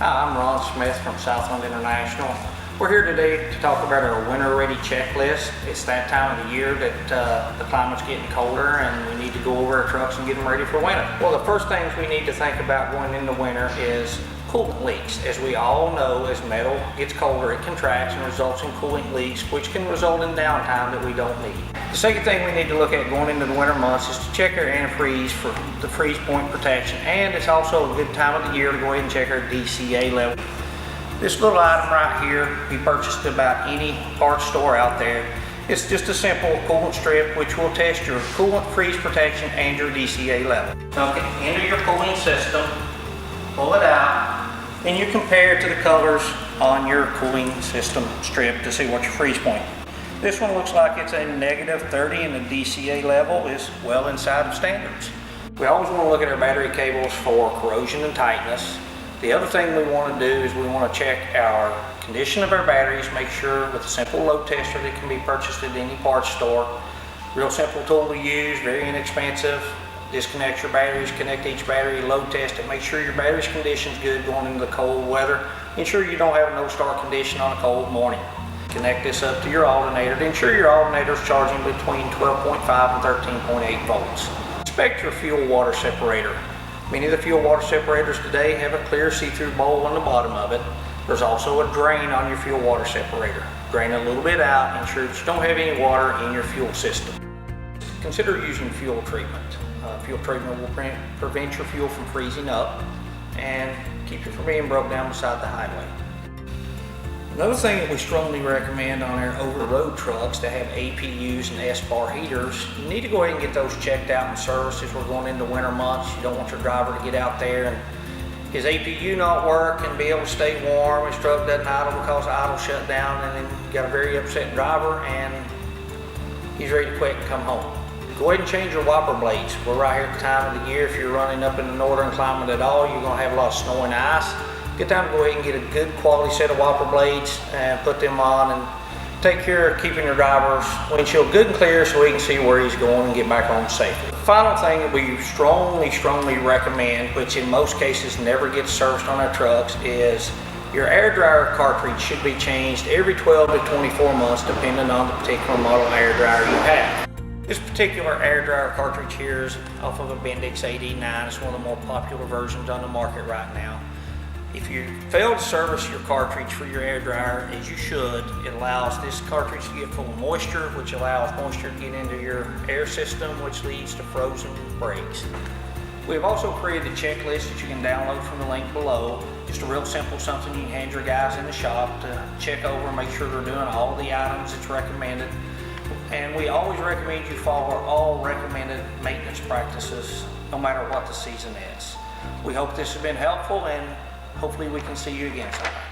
Hi, I'm Ron Smith from Southland International. We're here today to talk about our winter ready checklist. It's that time of the year that the climate's getting colder and we need to go over our trucks and get them ready for winter. Well, the first things we need to think about going into winter is coolant leaks. As we all know, as metal gets colder, it contracts and results in coolant leaks, which can result in downtime that we don't need. The second thing we need to look at going into the winter months is to check our antifreeze for the freeze point protection, and it's also a good time of the year to go ahead and check our DCA level. This little item right here, we purchased at about any parts store out there. It's just a simple coolant strip which will test your coolant freeze protection and your DCA level. Okay, enter your cooling system, pull it out, and you compare it to the colors on your cooling system strip to see what your freeze point. This one looks like it's a -30 and the DCA level is well inside of standards. We always want to look at our battery cables for corrosion and tightness. The other thing we want to do is we want to check our condition of our batteries, make sure with a simple load tester that can be purchased at any parts store. Real simple tool to use, very inexpensive. Disconnect your batteries, connect each battery, load test it, make sure your battery's condition's good going into the cold weather. Ensure you don't have a no start condition on a cold morning. Connect this up to your alternator to ensure your alternator is charging between 12.5 and 13.8 volts. Inspect your fuel water separator. Many of the fuel water separators today have a clear see-through bowl on the bottom of it. There's also a drain on your fuel water separator. Drain it a little bit out, ensure that you don't have any water in your fuel system. Consider using fuel treatment. Fuel treatment will prevent your fuel from freezing up and keep it from being broke down beside the highway. Another thing that we strongly recommend on our over-the-road trucks to have APUs and S-bar heaters, you need to go ahead and get those checked out and serviced as we're going into winter months. You don't want your driver to get out there and his APU not work and be able to stay warm. His truck doesn't idle because the idle shut down, and then you got a very upset driver and he's ready to quit and come home. Go ahead and change your wiper blades. We're right here at the time of the year. If you're running up in the northern climate at all, you're going to have a lot of snow and ice. Good time to go ahead and get a good quality set of wiper blades and put them on and take care of keeping your driver's windshield good and clear so he can see where he's going and get back home safely. The final thing that we strongly recommend, which in most cases never gets serviced on our trucks, is your air dryer cartridge should be changed every 12 to 24 months depending on the particular model air dryer you have. This particular air dryer cartridge here is off of a Bendix 89. It's one of the more popular versions on the market right now. If you fail to service your cartridge for your air dryer as you should, it allows this cartridge to get full of moisture, which allows moisture to get into your air system, which leads to frozen brakes. We've also created a checklist that you can download from the link below. Just a real simple something you can hand your guys in the shop to check over and make sure they're doing all the items that's recommended. And we always recommend you follow all recommended maintenance practices, no matter what the season is. We hope this has been helpful, and hopefully we can see you again sometime.